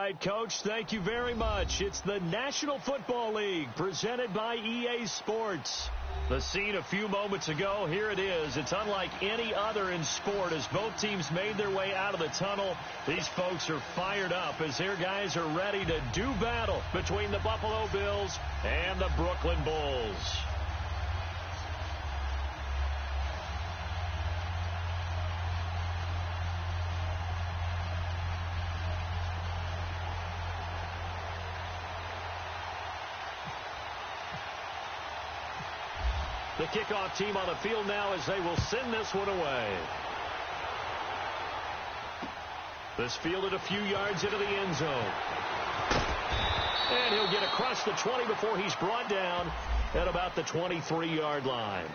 right, Coach. Thank you very much. It's the National Football League presented by EA Sports. The scene a few moments ago, here it is. It's unlike any other in sport as both teams made their way out of the tunnel. These folks are fired up as their guys are ready to do battle between the Buffalo Bills and the Brooklyn Bulls. The kickoff team on the field now as they will send this one away. This fielded a few yards into the end zone. And he'll get across the 20 before he's brought down at about the 23-yard line.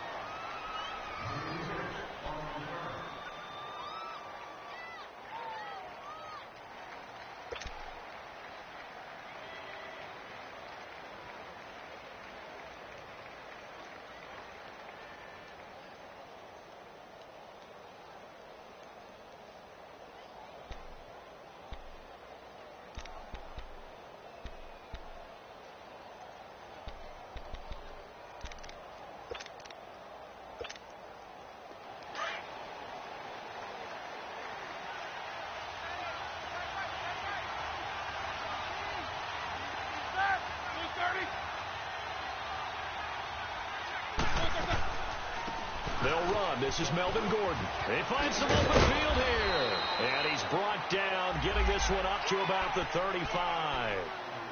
They'll run. This is Melvin Gordon. They find some open field here. And he's brought down, getting this one up to about the 35.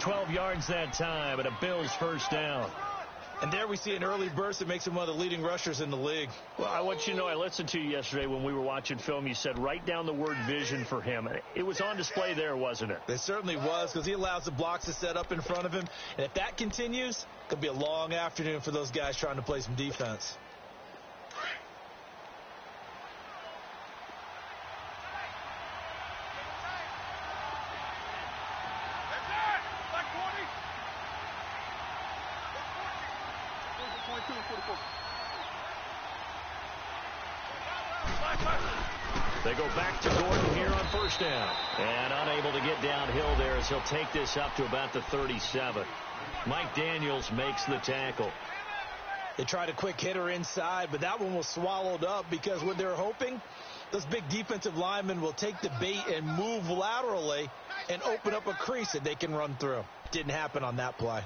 12 yards that time, and a Bills first down. And there we see an early burst that makes him one of the leading rushers in the league. Well, I want you to know, I listened to you yesterday when we were watching film. You said write down the word vision for him. It was on display there, wasn't it? It certainly was, because he allows the blocks to set up in front of him. And if that continues, it'll be a long afternoon for those guys trying to play some defense. They go back to Gordon here on first down. And unable to get downhill there as he'll take this up to about the 37. Mike Daniels makes the tackle. They tried a quick hitter inside, but that one was swallowed up because what they're hoping, those big defensive linemen will take the bait and move laterally and open up a crease that they can run through. Didn't happen on that play.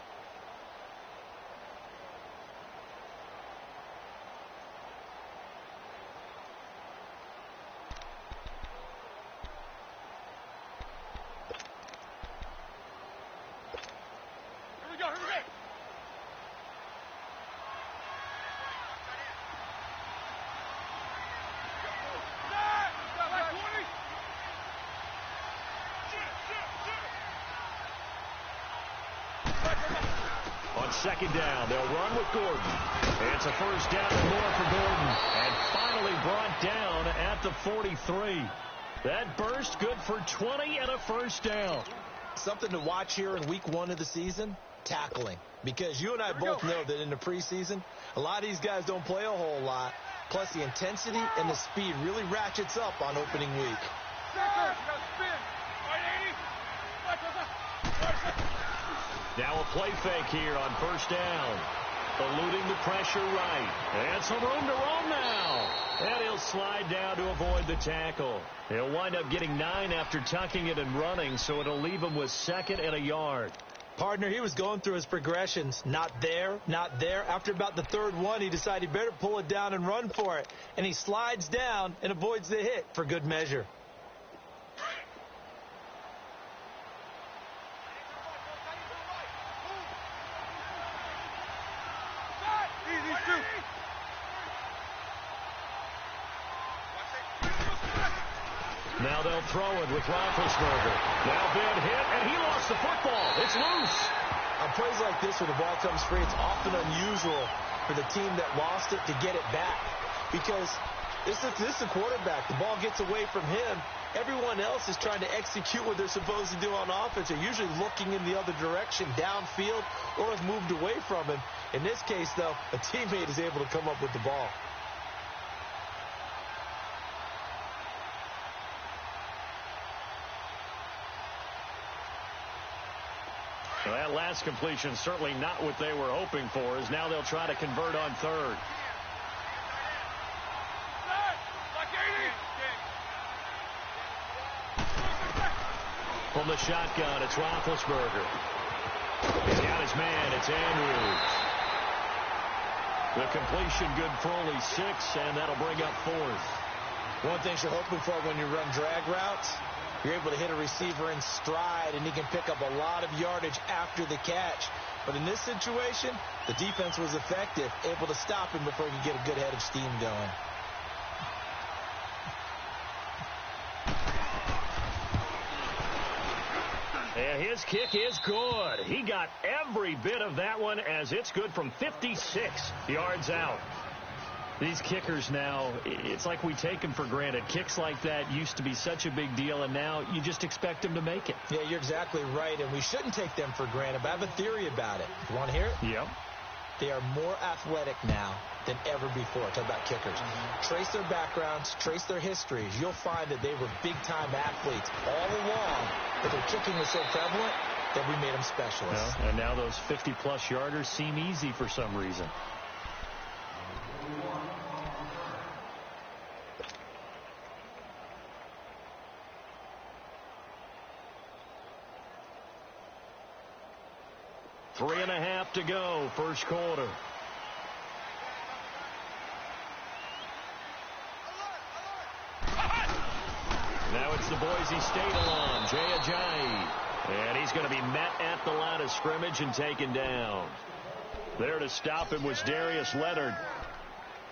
Second down, they'll run with Gordon. It's a first down and more for Gordon. And finally brought down at the 43. That burst good for 20 and a first down. Something to watch here in week 1 of the season, tackling. Because you and I both know that in the preseason, a lot of these guys don't play a whole lot. Plus the intensity and the speed really ratchets up on opening week. Now a play fake here on first down. Eluding the pressure right. And some room to roam now. And he'll slide down to avoid the tackle. He'll wind up getting 9 after tucking it and running, so it'll leave him with 2nd and a yard. Partner, he was going through his progressions. Not there, not there. After about the 3rd one, he decided he better pull it down and run for it. And he slides down and avoids the hit for good measure. Now they'll throw it with Roethlisberger. Now bad hit, and he lost the football. It's loose. On plays like this where the ball comes free, it's often unusual for the team that lost it to get it back. Because this is the quarterback. The ball gets away from him. Everyone else is trying to execute what they're supposed to do on offense. They're usually looking in the other direction, downfield, or have moved away from him. In this case, though, a teammate is able to come up with the ball. Well, that last completion certainly not what they were hoping for, as now they'll try to convert on third. From the shotgun, it's Roethlisberger. He's got his man. It's Andrews. The completion good for only 6, and that'll bring up 4th. One thing you're hoping for when you run drag routes, you're able to hit a receiver in stride, and he can pick up a lot of yardage after the catch. But in this situation, the defense was effective, able to stop him before he could get a good head of steam going. And his kick is good. He got every bit of that one, as it's good from 56 yards out. These kickers now, it's like we take them for granted. Kicks like that used to be such a big deal, and now you just expect them to make it. Yeah, you're exactly right, and we shouldn't take them for granted, but I have a theory about it. You want to hear it? Yep. They are more athletic now than ever before. Talk about kickers. Trace their backgrounds, trace their histories. You'll find that they were big-time athletes all along, but their kicking was so prevalent that we made them specialists. Well, and now those 50-plus yarders seem easy for some reason. Three and a half to go, first quarter. Now it's the Boise State alum, Jay Ajayi. And he's going to be met at the line of scrimmage and taken down. There to stop him was Darius Leonard.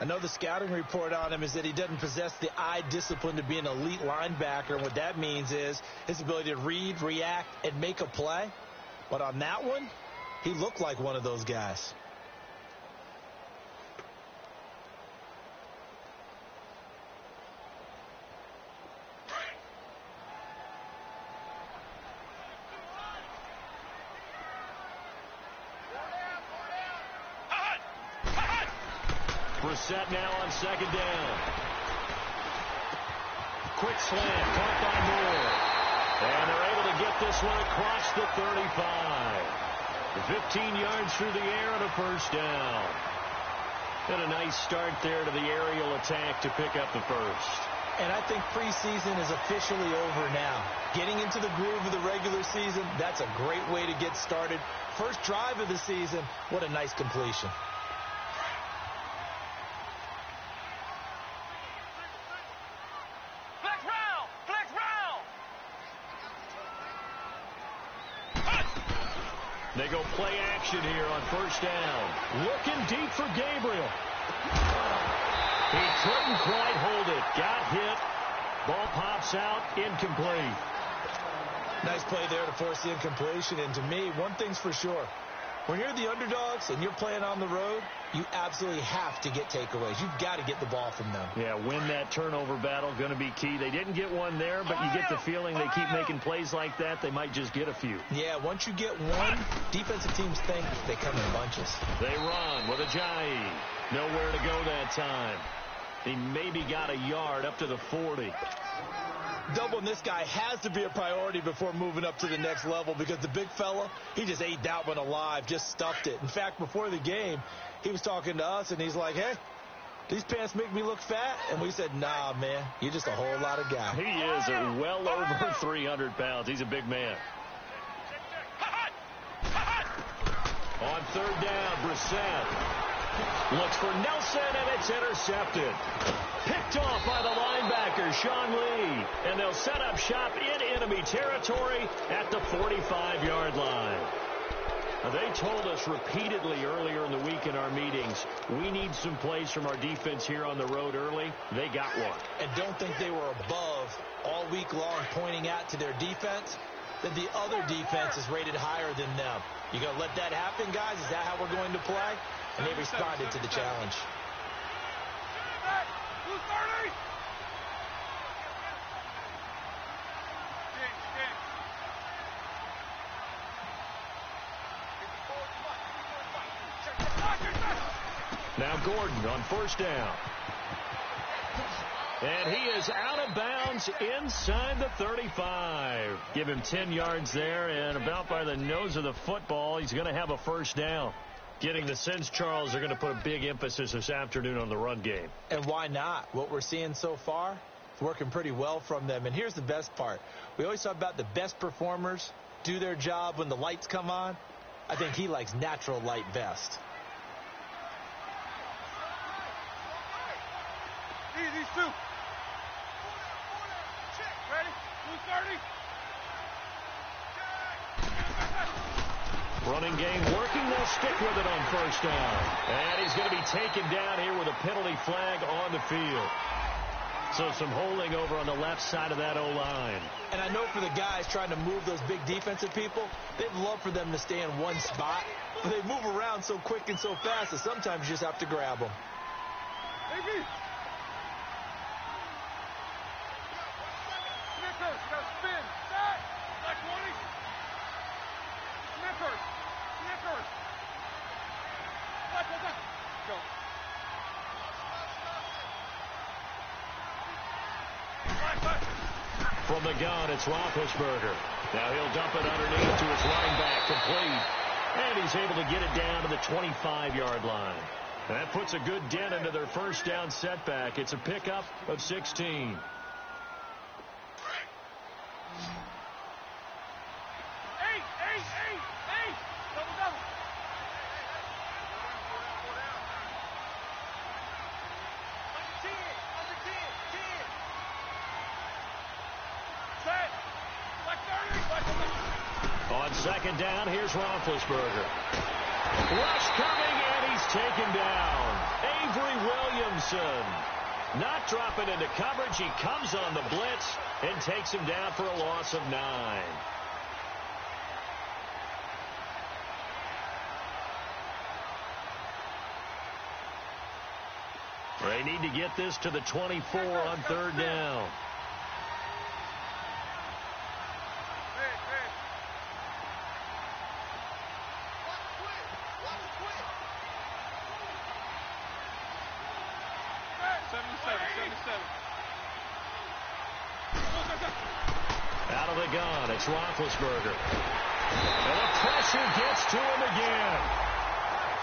I know the scouting report on him is that he doesn't possess the eye discipline to be an elite linebacker. And what that means is his ability to read, react, and make a play. But on that one, he looked like one of those guys. Brissett now on second down. Quick slant, caught by Moore. And they're able to get this one across the 35. 15 yards through the air and a first down. And a nice start there to the aerial attack to pick up the first. And I think preseason is officially over now. Getting into the groove of the regular season, that's a great way to get started. First drive of the season, what a nice completion. They go play action here on first down. Looking deep for Gabriel. He couldn't quite hold it. Got hit. Ball pops out. Incomplete. Nice play there to force the incompletion. And to me, one thing's for sure. When you're the underdogs and you're playing on the road, you absolutely have to get takeaways. You've got to get the ball from them. Yeah, win that turnover battle, going to be key. They didn't get one there, but you get the feeling they keep making plays like that, they might just get a few. Yeah, once you get one, defensive teams think they come in bunches. They run with Ajayi. Nowhere to go that time. He maybe got a yard up to the 40. Doubling this guy has to be a priority before moving up to the next level, because the big fella, he just ate that one alive, just stuffed it. In fact, before the game, he was talking to us, and he's like, hey, these pants make me look fat? And we said, nah, man, you're just a whole lot of guy. He is well over 300 pounds. He's a big man. On third down, Brissett looks for Nelson, and it's intercepted. Picked off by the linebacker, Sean Lee. And they'll set up shop in enemy territory at the 45-yard line. Now, they told us repeatedly earlier in the week in our meetings, we need some plays from our defense here on the road early. They got one. And don't think they were above all week long pointing out to their defense that the other defense is rated higher than them. You going to let that happen, guys? Is that how we're going to play? And they responded to the challenge. Now Gordon on first down. And he is out of bounds inside the 35. Give him 10 yards there, and about by the nose of the football, he's going to have a first down. Getting the sense, Charles, they're going to put a big emphasis this afternoon on the run game. And why not? What we're seeing so far, it's working pretty well from them. And here's the best part. We always talk about the best performers do their job when the lights come on. I think he likes natural light best. These two. Ready? 230. Running game working. They'll stick with it on first down. And he's going to be taken down here with a penalty flag on the field. So some holding over on the left side of that O-line. And I know for the guys trying to move those big defensive people, they'd love for them to stay in one spot. But they move around so quick and so fast that sometimes you just have to grab them. Baby. Snickers, you gotta spin. Back. Like 20. Snickers. Snickers. Let's go. From the gun, it's Roethlisberger. Now he'll dump it underneath to his running back, complete. And he's able to get it down to the 25-yard line. That puts a good dent into their first down setback. It's a pickup of 16. On second down, here's Roethlisberger. Rush coming, and he's taken down. Avery Williamson not dropping into coverage. He comes on the blitz and takes him down for a loss of 9. They need to get this to the 24 on third down. Out of the gun, it's Roethlisberger. And the pressure gets to him again.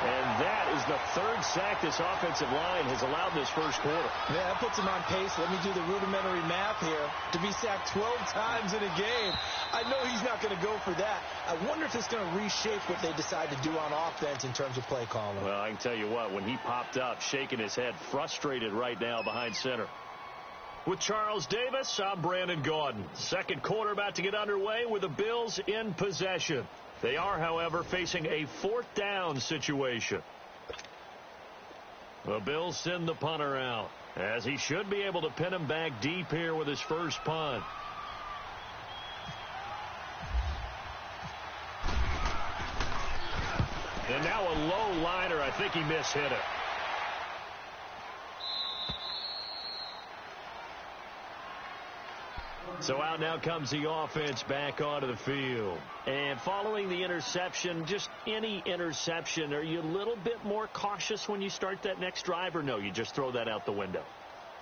And that is the third sack this offensive line has allowed this first quarter. Yeah, that puts him on pace. Let me do the rudimentary math here. To be sacked 12 times in a game, I know he's not going to go for that. I wonder if it's going to reshape what they decide to do on offense in terms of play calling. Well, I can tell you what, when he popped up, shaking his head, frustrated right now behind center. With Charles Davis, I'm Brandon Gaudin. Second quarter about to get underway with the Bills in possession. They are, however, facing a fourth down situation. The Bills send the punter out, as he should be able to pin him back deep here with his first punt. And now a low liner. I think he mishit it. So out now comes the offense back onto the field. And following the interception, just any interception, are you a little bit more cautious when you start that next drive, or no, you just throw that out the window?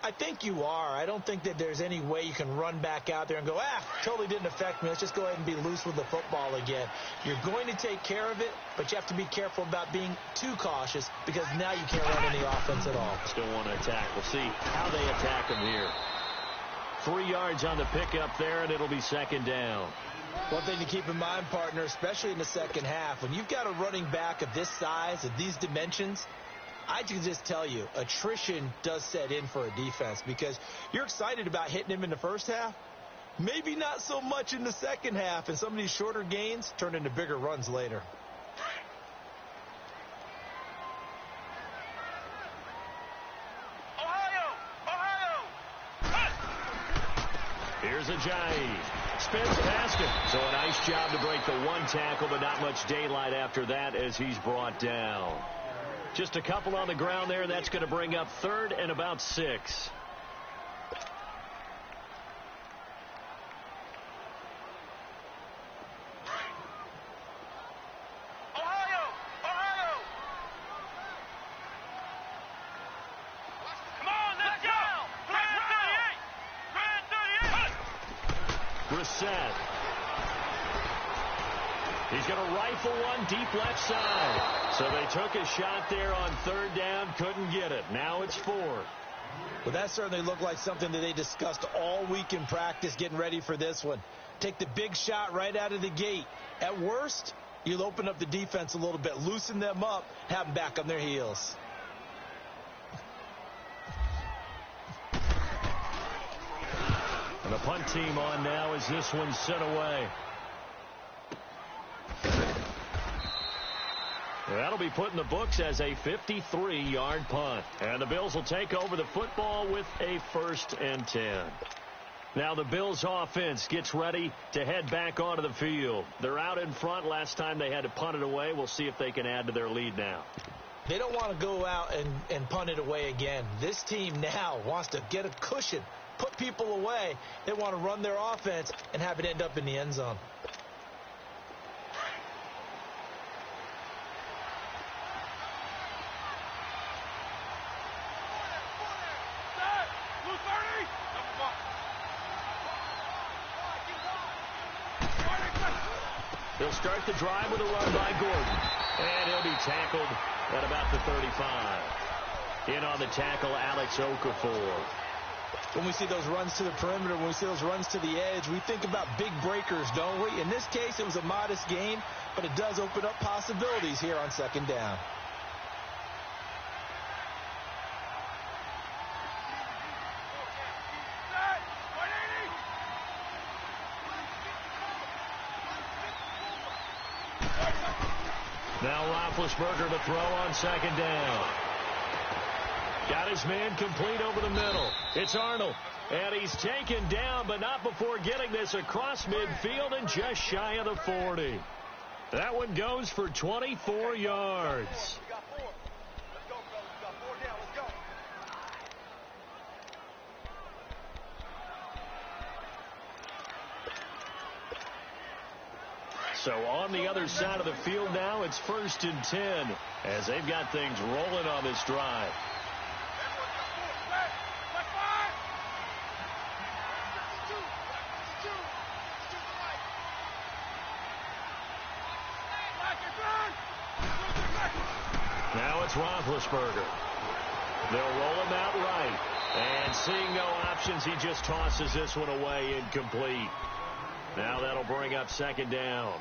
I think you are. I don't think that there's any way you can run back out there and go, totally didn't affect me. Let's just go ahead and be loose with the football again. You're going to take care of it, but you have to be careful about being too cautious because now you can't run any offense at all. Still want to attack. We'll see how they attack him here. 3 yards on the pickup there, and it'll be second down. One thing to keep in mind, partner, especially in the second half, when you've got a running back of this size, of these dimensions, I can just tell you, attrition does set in for a defense because you're excited about hitting him in the first half. Maybe not so much in the second half, and some of these shorter gains turn into bigger runs later. Here's Ajayi. Spins past him. So a nice job to break the one tackle, but not much daylight after that as he's brought down. Just a couple on the ground there. That's going to bring up third and about 6. Brissett. He's going to rifle one deep left side. So they took a shot there on third down, couldn't get it. Now it's 4. Well, that certainly looked like something that they discussed all week in practice getting ready for this one. Take the big shot right out of the gate. At worst, you'll open up the defense a little bit, loosen them up, have them back on their heels. And the punt team on now as this one's sent away. That'll be put in the books as a 53-yard punt. And the Bills will take over the football with a 1st and 10. Now the Bills offense gets ready to head back onto the field. They're out in front. Last time they had to punt it away. We'll see if they can add to their lead now. They don't want to go out and punt it away again. This team now wants to get a cushion, put people away. They want to run their offense and have it end up in the end zone. He'll start the drive with a run by Gordon. And he'll be tackled at about the 35. In on the tackle, Alex Okafor. When we see those runs to the perimeter, when we see those runs to the edge, we think about big breakers, don't we? In this case, it was a modest gain, but it does open up possibilities here on 2nd down. Now Roethlisberger to throw on 2nd down. Got his man complete over the middle. It's Arnold. And he's taken down, but not before getting this across midfield and just shy of the 40. That one goes for 24 yards. So on the other side of the field now, it's 1st and 10 as they've got things rolling on this drive. Now it's Roethlisberger. They'll roll him out right. And seeing no options, he just tosses this one away incomplete. Now that'll bring up 2nd down.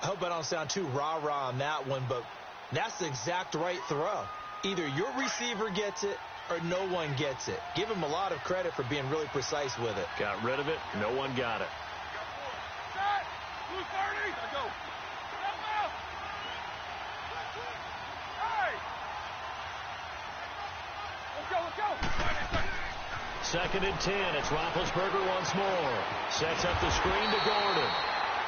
I hope I don't sound too rah-rah on that one, but that's the exact right throw. Either your receiver gets it or no one gets it. Give him a lot of credit for being really precise with it. Got rid of it. No one got it. Let's go. 2nd and 10. It's Roethlisberger once more. Sets up the screen to Gordon.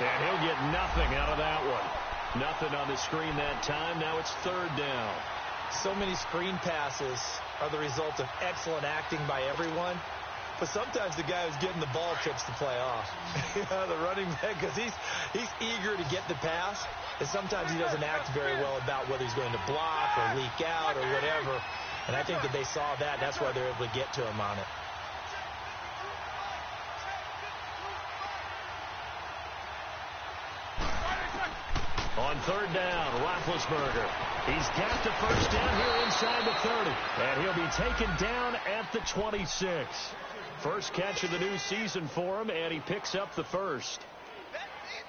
And he'll get nothing out of that one. Nothing on the screen that time. Now it's 3rd down. So many screen passes are the result of excellent acting by everyone. But sometimes the guy who's getting the ball trips the play off. The running back, because he's eager to get the pass. And sometimes he doesn't act very well about whether he's going to block or leak out or whatever. And I think that they saw that. That's why they're able to get to him on it. On 3rd down, Roethlisberger. He's got the 1st down here inside the 30. And he'll be taken down at the 26. First catch of the new season for him, and he picks up the 1st.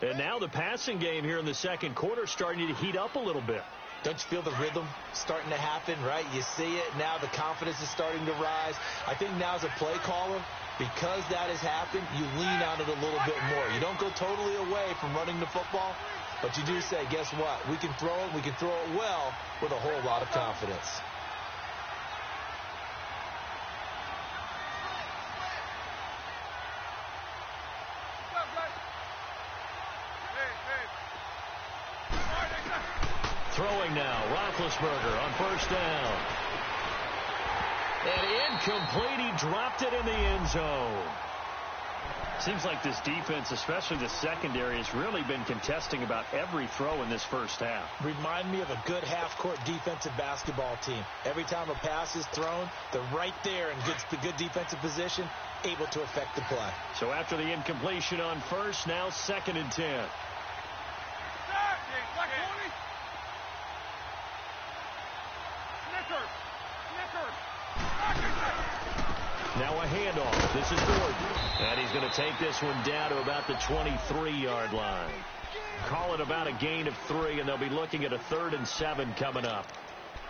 And now the passing game here in the 2nd quarter starting to heat up a little bit. Don't you feel the rhythm starting to happen, right? You see it. Now the confidence is starting to rise. I think now as a play caller, because that has happened, you lean on it a little bit more. You don't go totally away from running the football, but you do say, guess what? We can throw it. We can throw it well with a whole lot of confidence. Throwing now, Roethlisberger on 1st down. And incomplete, he dropped it in the end zone. Seems like this defense, especially the secondary, has really been contesting about every throw in this first half. Remind me of a good half-court defensive basketball team. Every time a pass is thrown, they're right there in good defensive position, able to affect the play. So after the incompletion on first, now 2nd and 10. Now a handoff. This is Gordon. And he's going to take this one down to about the 23-yard line. Call it about a gain of 3, and they'll be looking at a 3rd and 7 coming up.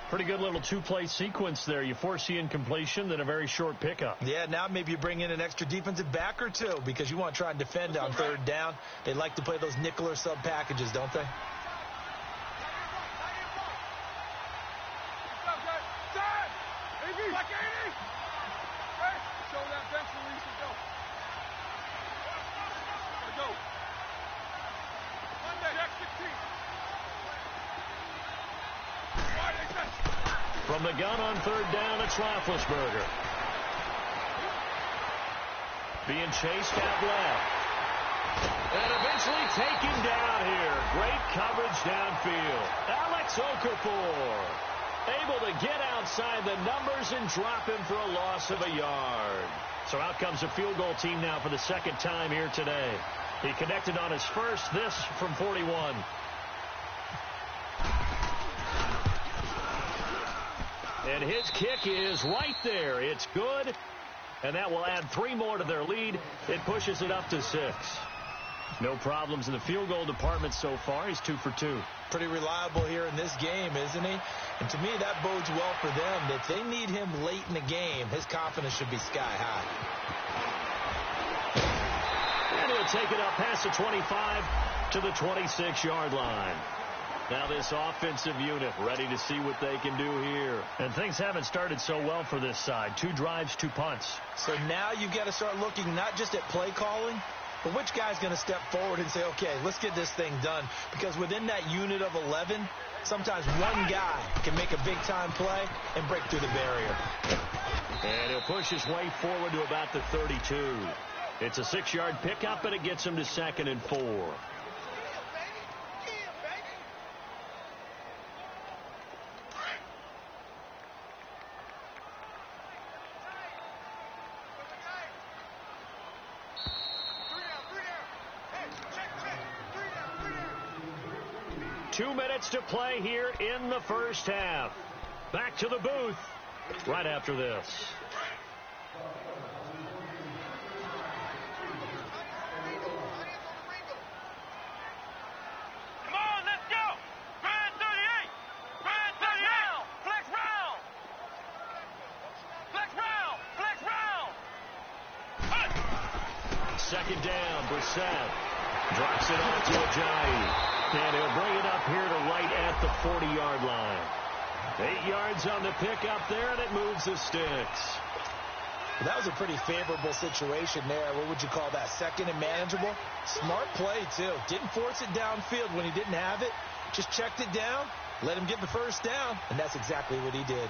Pretty good little two-play sequence there. You force the incompletion, then a very short pickup. Yeah, now maybe you bring in an extra defensive back or two because you want to try and defend on 3rd down. They like to play those nickel or sub packages, don't they? From the gun on 3rd down, it's Roethlisberger. Being chased out left. And eventually taken down here. Great coverage downfield. Alex Okafor able to get outside the numbers and drop him for a loss of a yard. So out comes a field goal team now for the 2nd time here today. He connected on his first, this from 41. And his kick is right there. It's good. And that will add 3 more to their lead. It pushes it up to 6. No problems in the field goal department so far. He's 2 for 2. Pretty reliable here in this game, isn't he? And to me, that bodes well for them. If they need him late in the game, his confidence should be sky high. And he'll take it up past the 25 to the 26-yard line. Now this offensive unit ready to see what they can do here. And things haven't started so well for this side. 2 drives, 2 punts. So now you've got to start looking not just at play calling, but which guy's going to step forward and say, okay, let's get this thing done. Because within that unit of 11, sometimes one guy can make a big-time play and break through the barrier. And he'll push his way forward to about the 32. It's a 6-yard pickup, and it gets him to 2nd and 4. 2 minutes to play here in the first half. Back to the booth right after this. Come on, let's go. Brand 38. Brand 38. Flex round. Flex round. Flex round. 2nd down, Brissett drops it off to Ajayi. And he'll bring it up here to right at the 40-yard line. 8 yards on the pickup there, and it moves the sticks. Well, that was a pretty favorable situation there. What would you call that? 2nd and manageable? Smart play, too. Didn't force it downfield when he didn't have it. Just checked it down, let him get the first down, and that's exactly what he did.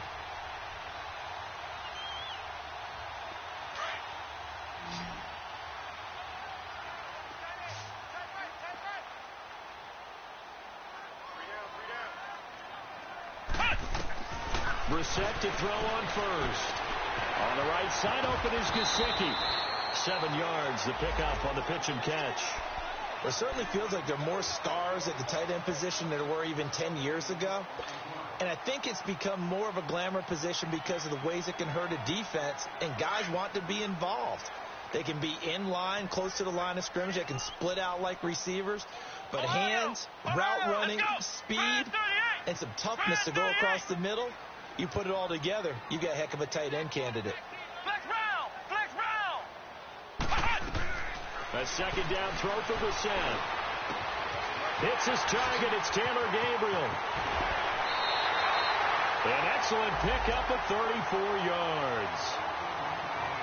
Brissett to throw on first. On the right side, open is Gesicki. 7 yards, the pickup on the pitch and catch. It certainly feels like there are more stars at the tight end position than there were even 10 years ago. And I think it's become more of a glamour position because of the ways it can hurt a defense, and guys want to be involved. They can be in line, close to the line of scrimmage. They can split out like receivers. But hands, route running, speed, and some toughness to go across the middle, you put it all together, you got a heck of a tight end candidate. Flex round. Flex round. A 2nd down throw for Brissett. Hits his target. It's Taylor Gabriel. An excellent pickup at 34 yards.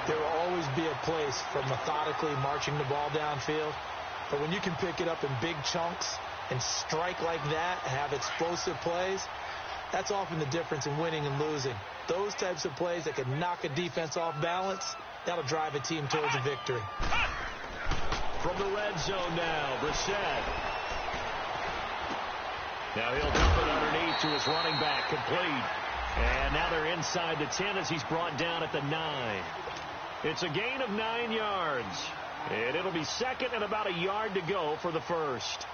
There will always be a place for methodically marching the ball downfield. But when you can pick it up in big chunks and strike like that and have explosive plays, that's often the difference in winning and losing. Those types of plays that can knock a defense off balance, that'll drive a team towards a victory. from the red zone now. Brissett. Now he'll dump it underneath to his running back, complete. And now they're inside the 10 as he's brought down at the 9. It's a gain of 9 yards. And it'll be second and about a yard to go for the first.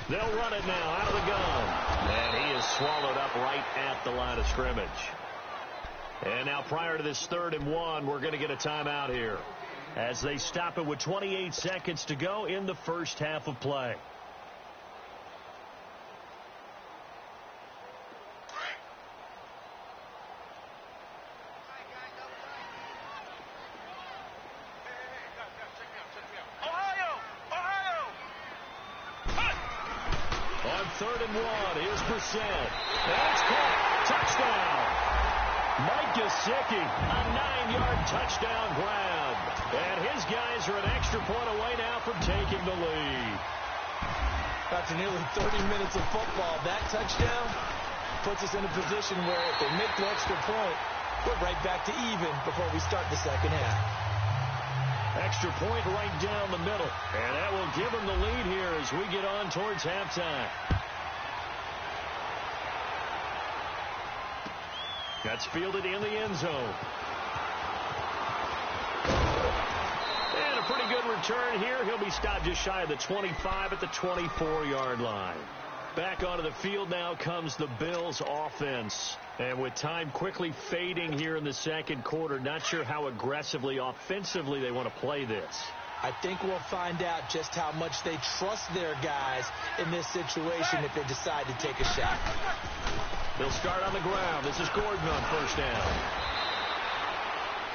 They'll run it now out of the gun. And he is swallowed up right at the line of scrimmage. And now prior to this 3rd and 1, we're going to get a timeout here as they stop it with 28 seconds to go in the first half of play. On 3rd and 1, here's Brissett. And it's caught. Touchdown. Mike Gesicki, a 9-yard touchdown grab. And his guys are an extra point away now from taking the lead. After nearly 30 minutes of football, that touchdown puts us in a position where if they make the extra point, we're right back to even before we start the second half. Extra point right down the middle. And that will give them the lead here as we get on towards halftime. That's fielded in the end zone. And a pretty good return here. He'll be stopped just shy of the 25 at the 24-yard line. Back onto the field now comes the Bills offense. And with time quickly fading here in the second quarter, not sure how aggressively, offensively they want to play this. I think we'll find out just how much they trust their guys in this situation if they decide to take a shot. They'll start on the ground. This is Gordon on first down.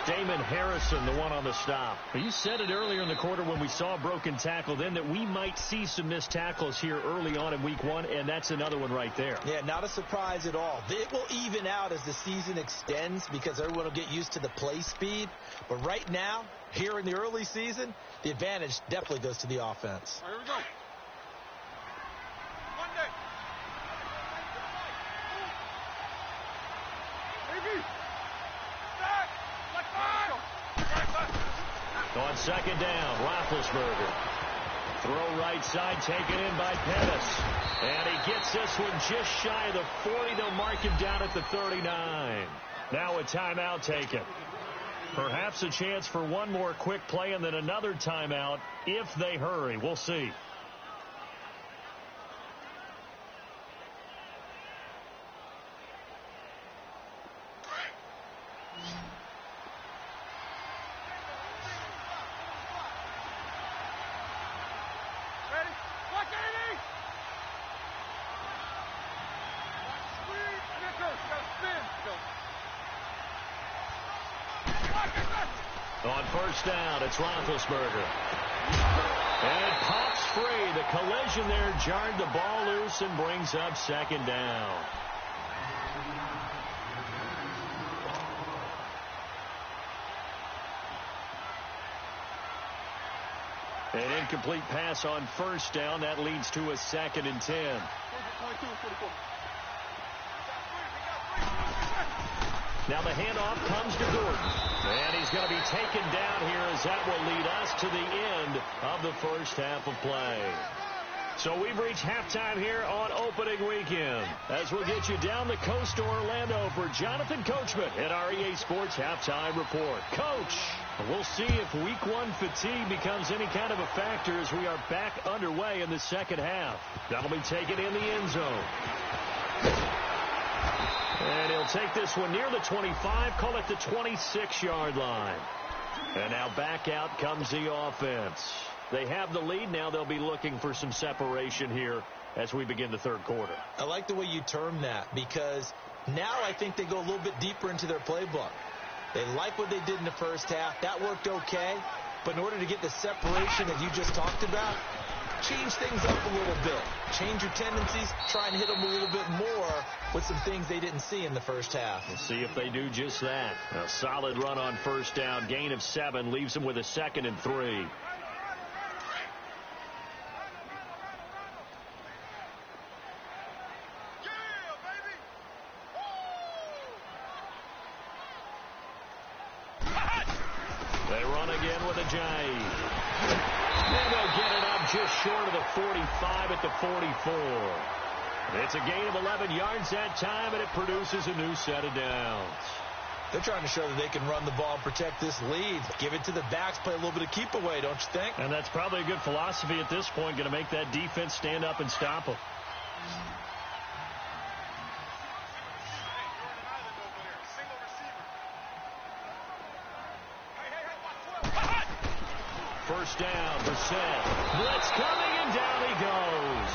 Damon Harrison, the one on the stop. You said it earlier in the quarter when we saw a broken tackle then that we might see some missed tackles here early on in week 1, and that's another one right there. Yeah, not a surprise at all. It will even out as the season extends because everyone will get used to the play speed. But right now, here in the early season, the advantage definitely goes to the offense. All right, here we go. Monday. Baby. On second down, Roethlisberger. Throw right side, taken in by Pettis. And he gets this one just shy of the 40. They'll mark him down at the 39. Now a timeout taken. Perhaps a chance for one more quick play and then another timeout if they hurry. We'll see. On first down, it's Roethlisberger. And it pops free. The collision there jarred the ball loose and brings up second down. An incomplete pass on first down. That leads to a 2nd and 10. Now the handoff comes to Gordon. And he's going to be taken down here as that will lead us to the end of the first half of play. So we've reached halftime here on opening weekend. As we'll get you down the coast to Orlando for Jonathan Coachman at our EA Sports Halftime Report. Coach, we'll see if week 1 fatigue becomes any kind of a factor as we are back underway in the second half. That'll be taken in the end zone. And he'll take this one near the 25, call it the 26-yard line. And now back out comes the offense. They have the lead. Now they'll be looking for some separation here as we begin the third quarter. I like the way you term that because now I think they go a little bit deeper into their playbook. They like what they did in the first half. That worked okay. But in order to get the separation that you just talked about, change things up a little bit. Change your tendencies, try and hit them a little bit more with some things they didn't see in the first half. We'll see if they do just that. A solid run on first down, gain of 7, leaves them with a 2nd and 3. They run again with a J. And they'll get it up just short of the 45 at the 44. It's a gain of 11 yards that time, and it produces a new set of downs. They're trying to show that they can run the ball and protect this lead. Give it to the backs, play a little bit of keep away, don't you think? And that's probably a good philosophy at this point, going to make that defense stand up and stop them. First down, Brissett. Blitz coming, and down he goes.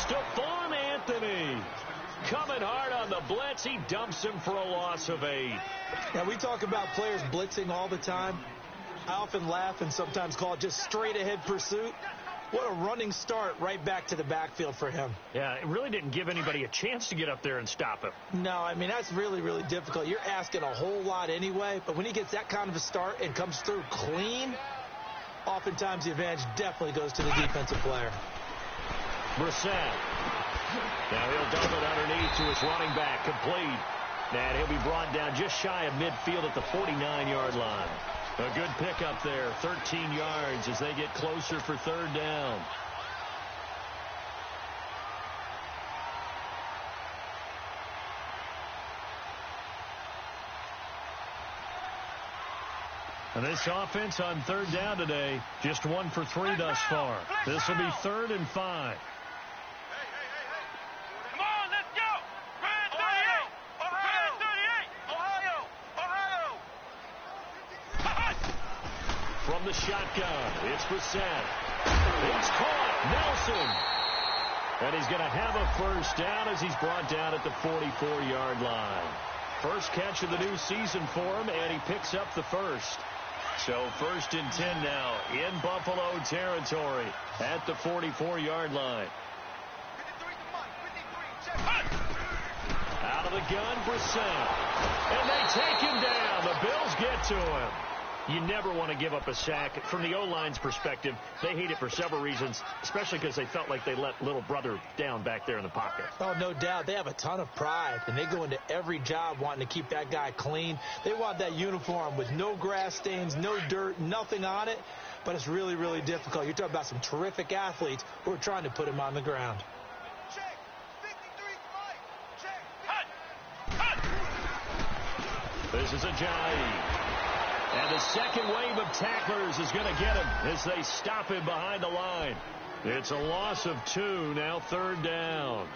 Stephon Anthony coming hard on the blitz. He dumps him for a loss of 8. Now, we talk about players blitzing all the time. I often laugh and sometimes call it just straight-ahead pursuit. What a running start right back to the backfield for him. Yeah, it really didn't give anybody a chance to get up there and stop him. No, I mean, that's really, really difficult. You're asking a whole lot anyway, but when he gets that kind of a start and comes through clean, oftentimes the advantage definitely goes to the defensive player. Brissett. Now he'll dump it underneath to his running back, complete. And he'll be brought down just shy of midfield at the 49-yard line. A good pickup there, 13 yards as they get closer for 3rd down. And this offense on 3rd down today, just 1 for 3 thus far. This will be 3rd and 5. Come on, let's go! Brand 38! Brand 38! Ohio! From the shotgun, it's Brissett. It's caught, Nelson. And he's going to have a first down as he's brought down at the 44-yard line. First catch of the new season for him, and he picks up the first. So 1st and 10 now in Buffalo territory at the 44-yard line. Out of the gun, Brissett. And they take him down. The Bills get to him. You never want to give up a sack. From the O-line's perspective, they hate it for several reasons, especially because they felt like they let little brother down back there in the pocket. Oh, no doubt. They have a ton of pride, and they go into every job wanting to keep that guy clean. They want that uniform with no grass stains, no dirt, nothing on it, but it's really, really difficult. You're talking about some terrific athletes who are trying to put him on the ground. Check. 53 right. Check. This is a Ajayi. And the second wave of tacklers is going to get him as they stop him behind the line. It's a loss of 2, now 3rd down.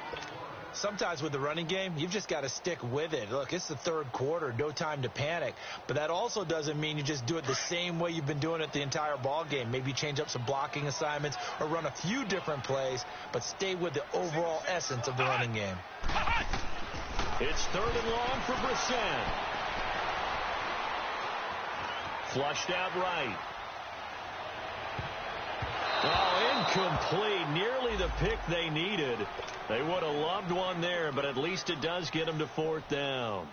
Sometimes with the running game, you've just got to stick with it. Look, it's the 3rd quarter, no time to panic. But that also doesn't mean you just do it the same way you've been doing it the entire ball game. Maybe change up some blocking assignments or run a few different plays, but stay with the overall essence of the running game. It's 3rd and long for Brissett. Flushed out right. Oh, incomplete. Nearly the pick they needed. They would have loved one there, but at least it does get them to 4th down.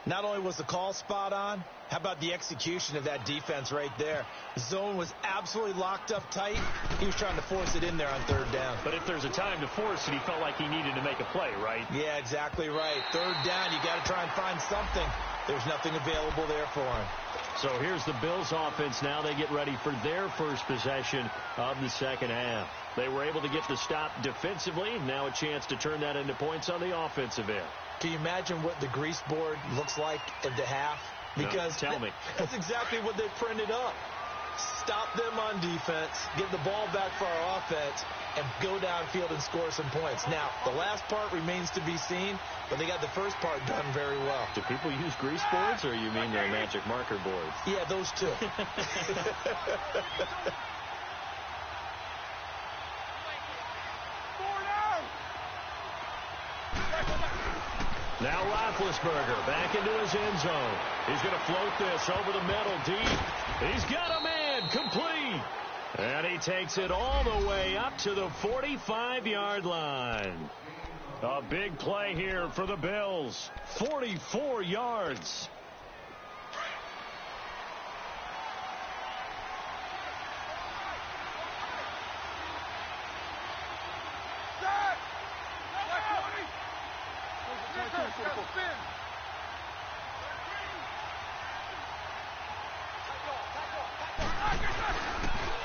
Not only was the call spot on, how about the execution of that defense right there? The zone was absolutely locked up tight. He was trying to force it in there on 3rd down. But if there's a time to force it, he felt like he needed to make a play, right? Yeah, exactly right. 3rd down, you got to try and find something. There's nothing available there for him. So here's the Bills offense now. They get ready for their first possession of the 2nd half. They were able to get the stop defensively. Now a chance to turn that into points on the offensive end. Can you imagine what the grease board looks like at the half? Because no, tell me. That's exactly what they printed up. Stop them on defense, get the ball back for our offense, and go downfield and score some points. Now, the last part remains to be seen, but they got the first part done very well. Do people use grease boards, or you mean their magic marker boards? Yeah, those two. Now Roethlisberger back into his end zone. He's going to float this over the middle deep. He's got a man complete. And he takes it all the way up to the 45-yard line. A big play here for the Bills. 44 yards.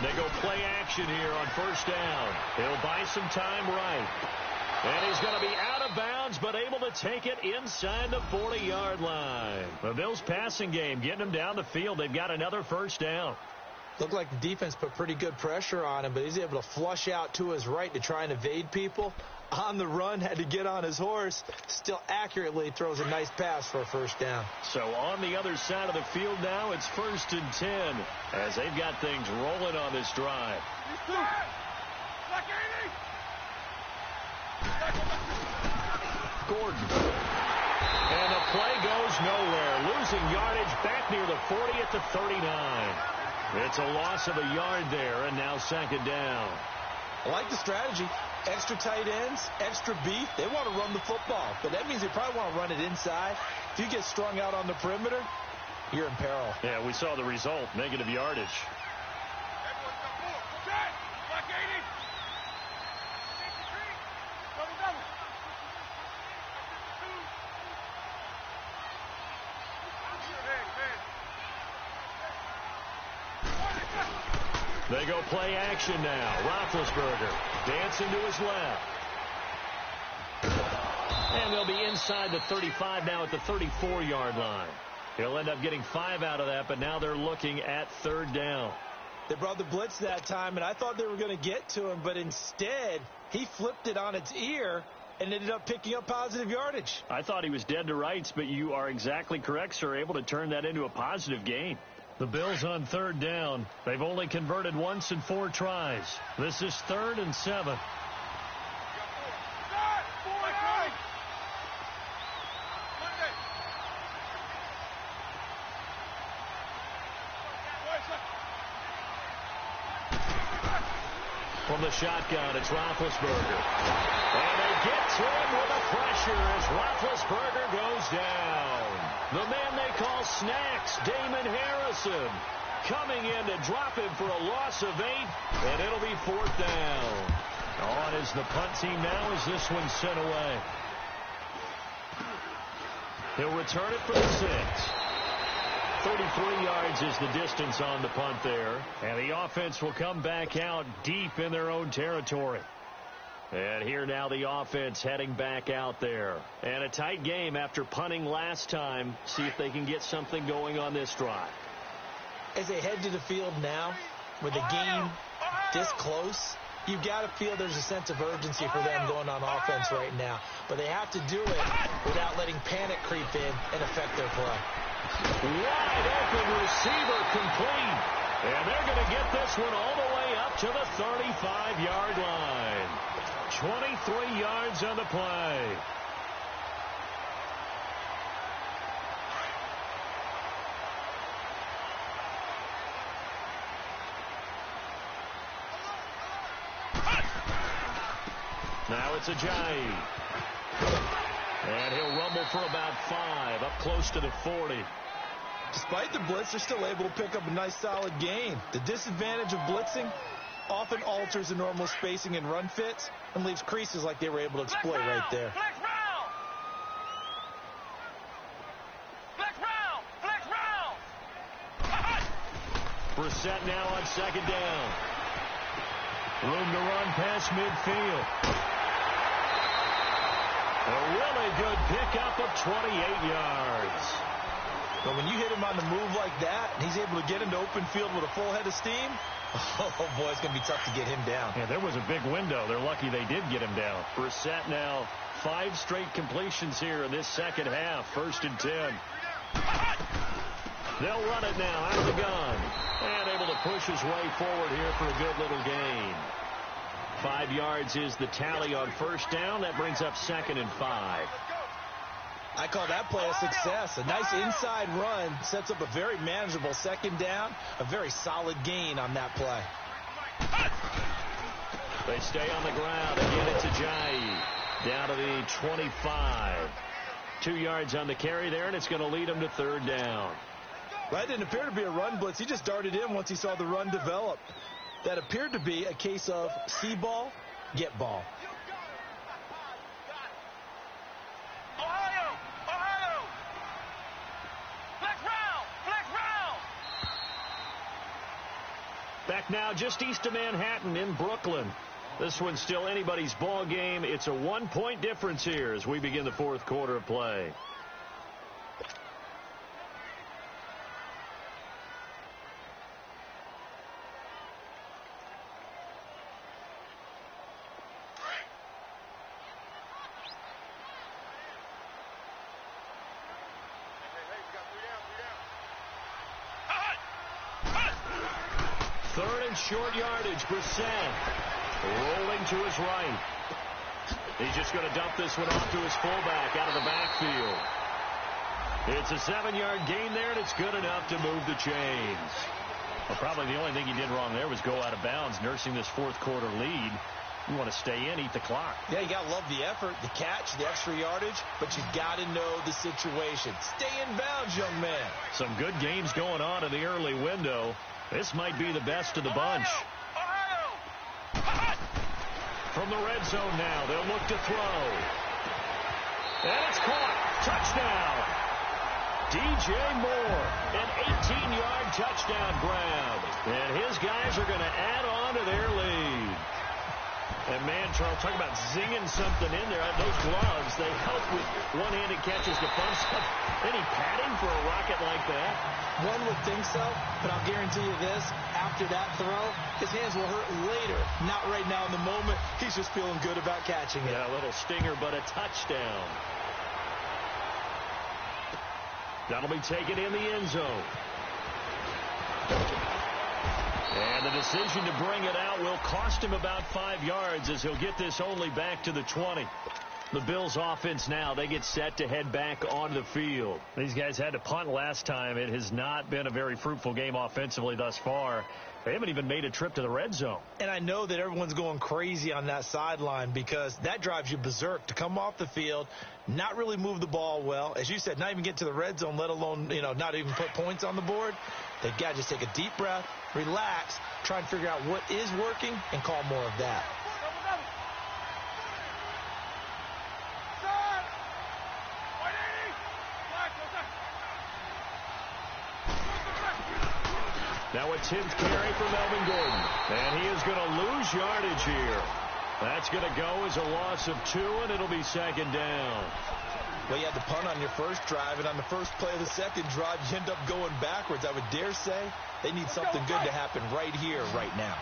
They go play action here on first down. He'll buy some time right. And he's going to be out of bounds, but able to take it inside the 40-yard line. The Bills' passing game getting them down the field. They've got another first down. Looked like the defense put pretty good pressure on him, but he's able to flush out to his right to try and evade people. On the run, had to get on his horse. Still accurately throws a nice pass for a first down. So on the other side of the field now, it's 1st and 10 as they've got things rolling on this drive. Gordon. And the play goes nowhere. Losing yardage back near the 40 at the 39. It's a loss of a yard there, and now 2nd down. I like the strategy. Extra tight ends, extra beef. They want to run the football, but that means they probably want to run it inside. If you get strung out on the perimeter, you're in peril. Yeah, we saw the result, negative yardage. They go play action now. Roethlisberger dancing to his left. And they'll be inside the 35 now at the 34-yard line. He'll end up getting 5 out of that, but now they're looking at 3rd down. They brought the blitz that time, and I thought they were going to get to him, but instead he flipped it on its ear and ended up picking up positive yardage. I thought he was dead to rights, but you are exactly correct, sir, able to turn that into a positive gain. The Bills on 3rd down. They've only converted once in 4 tries. This is 3rd and 7. From the shotgun, it's Roethlisberger. And they get to him with a pressure as Roethlisberger goes down. The man they call Snacks, Damon Harrison, coming in to drop him for a loss of 8, and it'll be 4th down. On is the punt team now as this one's sent away. He'll return it for the 6. 33 yards is the distance on the punt there. And the offense will come back out deep in their own territory. And here now the offense heading back out there. And a tight game after punting last time. See if they can get something going on this drive. As they head to the field now, with the game this close, you've got to feel there's a sense of urgency for them going on offense right now. But they have to do it without letting panic creep in and affect their play. Wide open receiver complete. And they're going to get this one all the way up to the 35-yard line. 23 yards on the play. Now it's Ajayi. And he'll rumble for about 5, up close to the 40. Despite the blitz, they're still able to pick up a nice solid gain. The disadvantage of blitzing often alters the normal spacing and run fits and leaves creases like they were able to exploit right there. Brissett now on 2nd down. Room to run past midfield. A really good pickup of 28 yards. But when you hit him on the move like that, and he's able to get into open field with a full head of steam, oh boy, it's going to be tough to get him down. Yeah, there was a big window. They're lucky they did get him down. Brissett now 5 straight completions here in this second half. 1st and 10. They'll run it now out of the gun. And able to push his way forward here for a good little gain. 5 yards is the tally on 1st down. That brings up 2nd and 5. I call that play a success. A nice inside run sets up a very manageable 2nd down. A very solid gain on that play. They stay on the ground. Again, it's Ajayi. Down to the 25. 2 yards on the carry there, and it's going to lead him to third down. That didn't appear to be a run blitz. He just darted in once he saw the run develop. That appeared to be a case of see ball, get ball. Ohio! Ohio! Flex round! Flex round! Back now just east of Manhattan in Brooklyn. This one's still anybody's ball game. It's a 1-point difference here as we begin the fourth quarter of play. Third and short yardage. Brissett rolling to his right. He's just going to dump this one off to his fullback out of the backfield. It's a 7-yard gain there, and it's good enough to move the chains. Well, probably the only thing he did wrong there was go out of bounds, nursing this fourth quarter lead. You want to stay in, eat the clock. Yeah, you got to love the effort, the catch, the extra yardage, but you got to know the situation. Stay in bounds, young man. Some good games going on in the early window. This might be the best of the bunch. From the red zone now, they'll look to throw. And it's caught. Touchdown. DJ Moore, an 18-yard touchdown grab. And his guys are going to add on to their lead. And, man, Charles, talk about zinging something in there. Those gloves, they help with one-handed catches to bump stuff. Any padding for a rocket like that? One would think so, but I'll guarantee you this. After that throw, his hands will hurt later. Not right now in the moment. He's just feeling good about catching it. Yeah, a little stinger, but a touchdown. That'll be taken in the end zone. And the decision to bring it out will cost him about 5 yards as he'll get this only back to the 20. The Bills offense now, they get set to head back on the field. These guys had to punt last time. It has not been a very fruitful game offensively thus far. They haven't even made a trip to the red zone. And I know that everyone's going crazy on that sideline because that drives you berserk to come off the field, not really move the ball well. As you said, not even get to the red zone, let alone, not even put points on the board. They've got to just take a deep breath, relax, try and figure out what is working, and call more of that. Now a 10th carry for Melvin Gordon. And he is going to lose yardage here. That's going to go as a loss of 2, and it'll be second down. Well, you had the punt on your first drive, and on the first play of the second drive, you end up going backwards. I would dare say they need something good to happen right here, right now.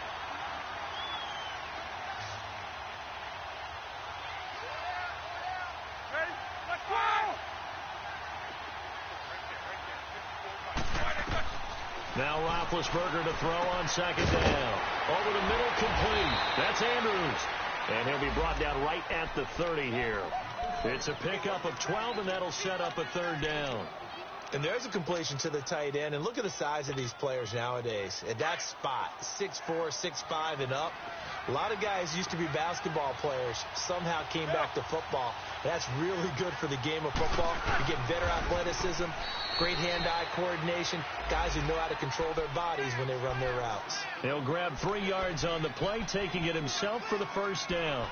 Now Roethlisberger to throw on second down. Over the middle, complete. That's Andrews. And he'll be brought down right at the 30 here. It's a pickup of 12, and that'll set up a third down. And there's a completion to the tight end. And look at the size of these players nowadays. At that spot, 6'4", 6'5", and up. A lot of guys used to be basketball players. Somehow came back to football. That's really good for the game of football. You get better athleticism, great hand-eye coordination, guys who know how to control their bodies when they run their routes. He'll grab 3 yards on the play, taking it himself for the first down.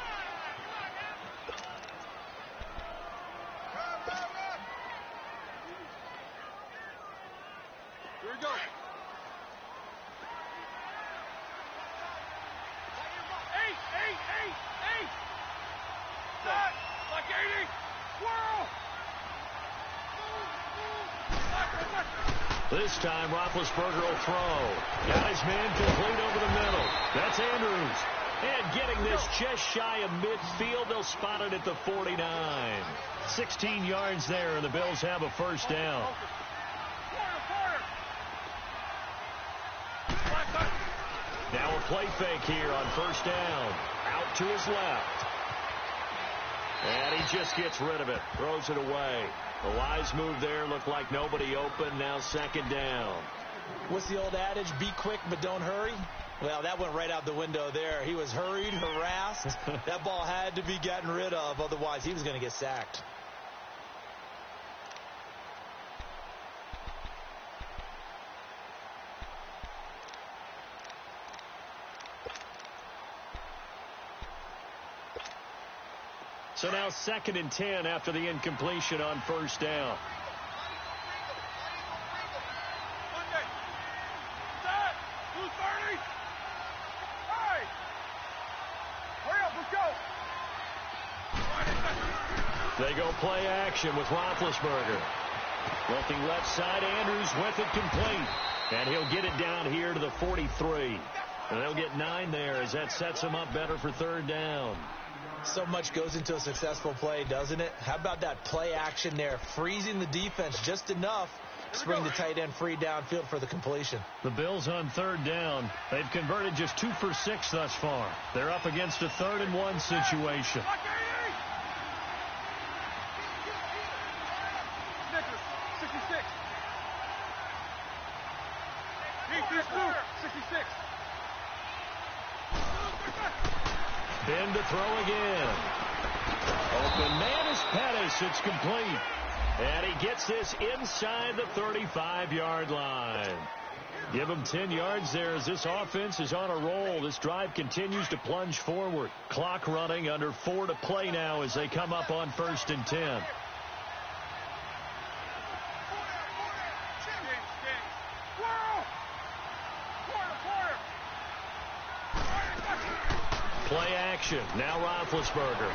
Here we go. Eight. Set. Like 80. Whirl. This time, Roethlisberger will throw. Got his man complete over the middle. That's Andrews. And getting this just shy of midfield, they'll spot it at the 49. 16 yards there, and the Bills have a first down. Now a play fake here on first down. Out to his left. And he just gets rid of it. Throws it away. The wise move there. Looked like nobody open. Now second down. What's the old adage? Be quick, but don't hurry. Well, that went right out the window there. He was hurried, harassed. That ball had to be gotten rid of, otherwise he was going to get sacked. So now 2nd and 10 after the incompletion on first down. They go play action with Roethlisberger. Looking left side, Andrews with it complete. And he'll get it down here to the 43. And they'll get 9 there as that sets him up better for 3rd down. So much goes into a successful play, doesn't it? How about that play action there, freezing the defense just enough to bring the tight end free downfield for the completion. The Bills on 3rd down. They've converted just 2 for 6 thus far. They're up against a 3rd and 1 situation. Ben to throw again. Open man is Pettis. It's complete. And he gets this inside the 35-yard line. Give him 10 yards there as this offense is on a roll. This drive continues to plunge forward. Clock running, under 4 to play now as they come up on 1st and 10. Play action. Now Roethlisberger.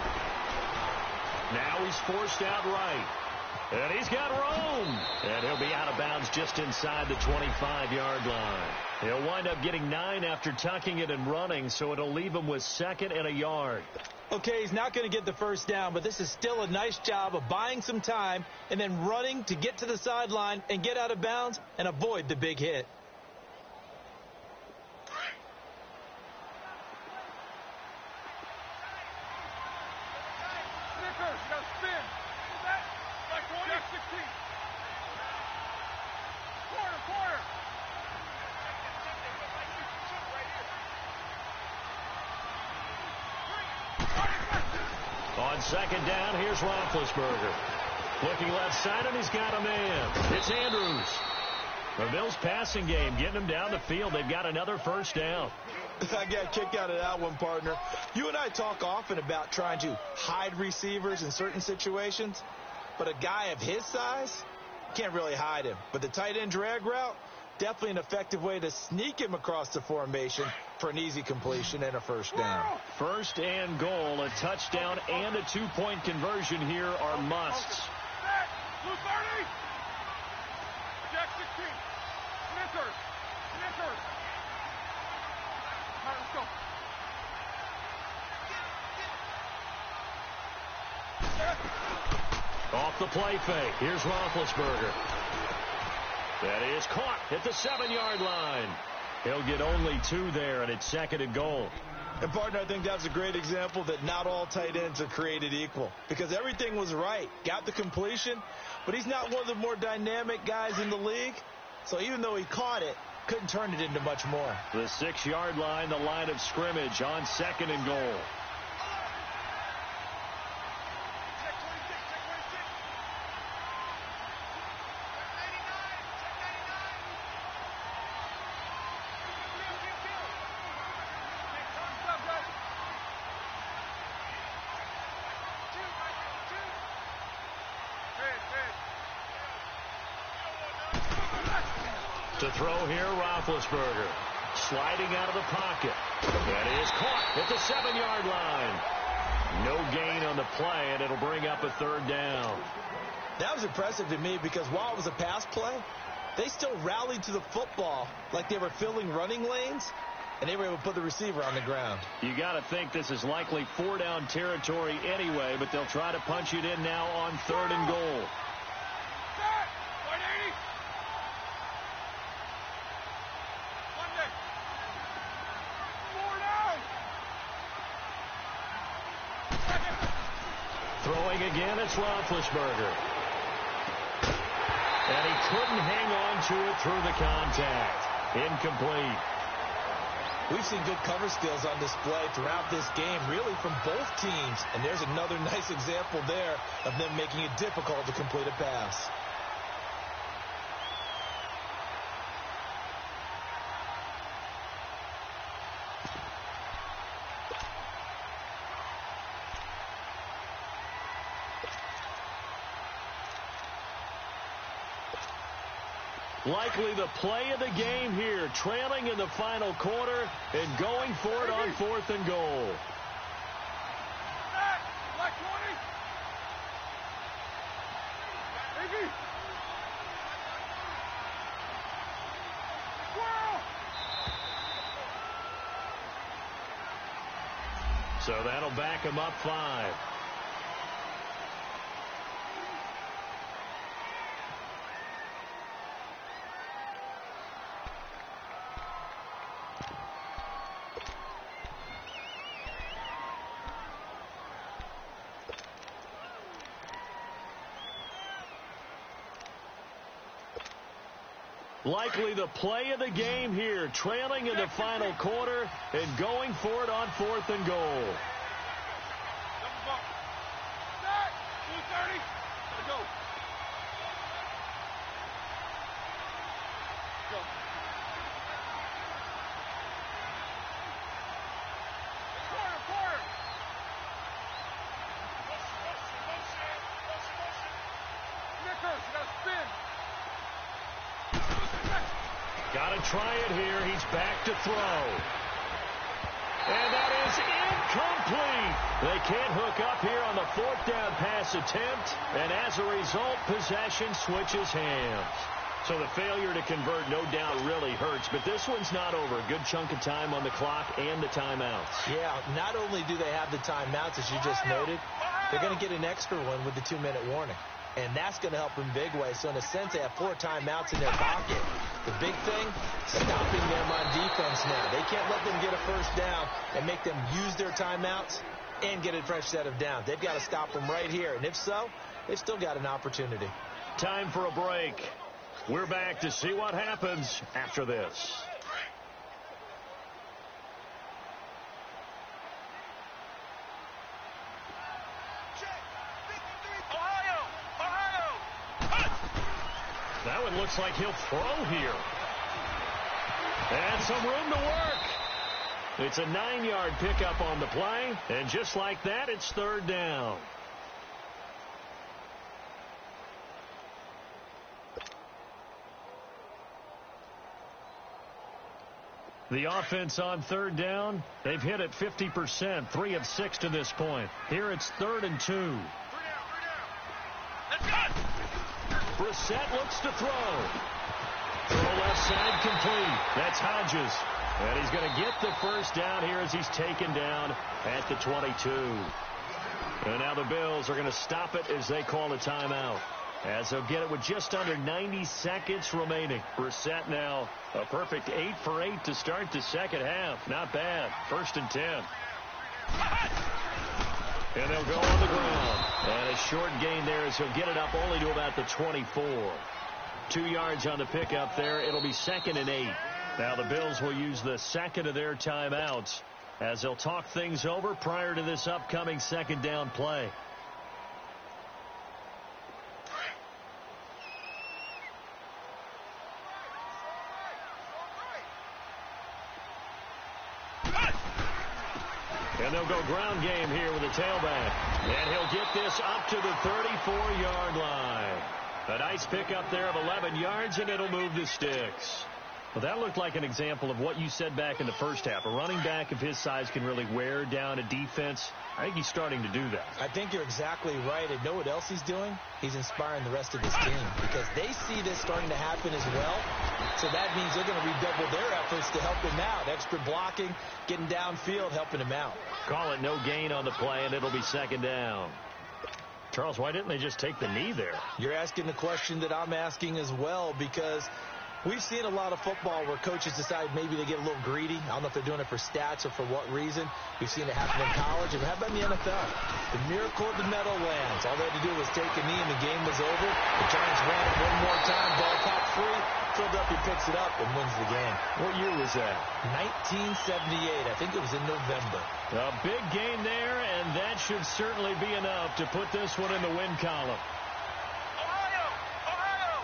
Now he's forced out right. And he's got room. And he'll be out of bounds just inside the 25-yard line. He'll wind up getting 9 after tucking it and running, so it'll leave him with 2nd and a yard. Okay, he's not going to get the first down, but this is still a nice job of buying some time and then running to get to the sideline and get out of bounds and avoid the big hit. On 2nd down, here's Roethlisberger. Looking left side, and he's got a man. It's Andrews. The Bills' passing game getting them down the field. They've got another first down. I got a kick out of that one, partner. You and I talk often about trying to hide receivers in certain situations, but a guy of his size, can't really hide him. But the tight end drag route, definitely an effective way to sneak him across the formation for an easy completion and a first down. 1st and goal, a touchdown and a 2-point conversion here are musts. Blue 30. Jack 16. Smithers. Smithers. All right, let's go. Off the play fake. Here's Roethlisberger. That is caught at the 7-yard line. He'll get only 2 there, and it's 2nd and goal. And, partner, I think that's a great example that not all tight ends are created equal, because everything was right. Got the completion, but he's not one of the more dynamic guys in the league. So even though he caught it, couldn't turn it into much more. The 6-yard line, the line of scrimmage on 2nd and goal. To throw here, Roethlisberger. Sliding out of the pocket. That is caught at the 7-yard line. No gain on the play, and it'll bring up a 3rd down. That was impressive to me because while it was a pass play, they still rallied to the football like they were filling running lanes, and they were able to put the receiver on the ground. You got to think this is likely 4-down territory anyway, but they'll try to punch it in now on 3rd and goal. Throwing again, it's Roethlisberger. And he couldn't hang on to it through the contact. Incomplete. We've seen good cover skills on display throughout this game, really from both teams. And there's another nice example there of them making it difficult to complete a pass. Likely the play of the game here, trailing in the final quarter and going for it on 4th and goal. So that'll back him up 5. Likely the play of the game here, trailing in the final quarter and going for it on 4th and goal. Got to try it here. He's back to throw. And that is incomplete. They can't hook up here on the 4th down pass attempt. And as a result, possession switches hands. So the failure to convert, no doubt, really hurts. But this one's not over. A good chunk of time on the clock and the timeouts. Yeah, not only do they have the timeouts, as you just noted, they're going to get an extra one with the 2-minute warning. And that's going to help in big way. So in a sense, they have 4 timeouts in their pocket. The big thing, stopping them on defense now. They can't let them get a first down and make them use their timeouts and get a fresh set of downs. They've got to stop them right here. And if so, they've still got an opportunity. Time for a break. We're back to see what happens after this. That one looks like he'll throw here. And some room to work. It's a 9-yard pickup on the play. And just like that, it's 3rd down. The offense on 3rd down, they've hit it 50%, 3 of 6 to this point. Here it's 3rd and 2. Brissett looks to throw. Throw left side complete. That's Hodges. And he's going to get the first down here as he's taken down at the 22. And now the Bills are going to stop it as they call a timeout. As they'll get it with just under 90 seconds remaining. Brissett now a perfect 8 for 8 to start the second half. Not bad. 1st and 10. And they'll go on the ground. And a short gain there as he'll get it up only to about the 24. 2 yards on the pickup there. It'll be 2nd and 8. Now the Bills will use the second of their timeouts as they'll talk things over prior to this upcoming 2nd down play. And they'll go ground game here with a tailback. And he'll get this up to the 34-yard line. A nice pickup there of 11 yards, and it'll move the sticks. Well, that looked like an example of what you said back in the first half. A running back of his size can really wear down a defense. I think he's starting to do that. I think you're exactly right. And know what else he's doing? He's inspiring the rest of his team because they see this starting to happen as well. So that means they're going to redouble their efforts to help him out. Extra blocking, getting downfield, helping him out. Call it no gain on the play, and it'll be 2nd down. Charles, why didn't they just take the knee there? You're asking the question that I'm asking as well because We've seen a lot of football where coaches decide maybe to get a little greedy. I don't know if they're doing it for stats or for what reason. We've seen it happen in college, and how about in the NFL? The miracle of the Meadowlands. All they had to do was take a knee, and the game was over. The Giants ran it one more time. Ball popped free. Philadelphia picks it up and wins the game. What year was that? 1978. I think it was in November. A big game there, and that should certainly be enough to put this one in the win column. Ohio! Ohio!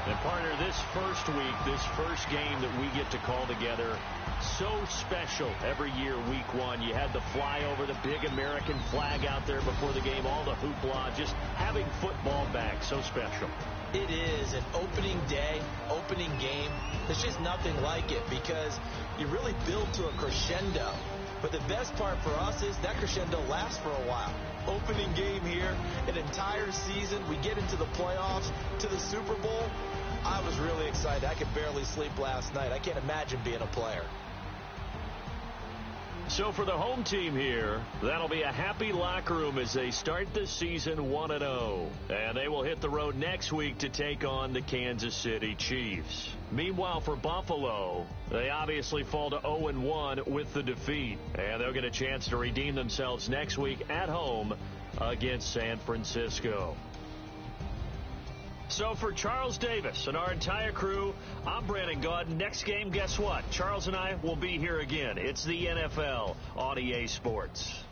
And partner, this first week, this first game that we get to call together, so special every year, week one. You had the flyover, the big American flag out there before the game, all the hoopla, just having football back, so special. It is an opening day, opening game. There's just nothing like it because you really build to a crescendo. But the best part for us is that crescendo lasts for a while. Opening game here, an entire season. We get into the playoffs, to the Super Bowl. I was really excited. I could barely sleep last night. I can't imagine being a player. So for the home team here, that'll be a happy locker room as they start the season 1-0. And they will hit the road next week to take on the Kansas City Chiefs. Meanwhile, for Buffalo, they obviously fall to 0-1 with the defeat. And they'll get a chance to redeem themselves next week at home against San Francisco. So for Charles Davis and our entire crew, I'm Brandon Gaud. Next game, guess what? Charles and I will be here again. It's the NFL on EA Sports.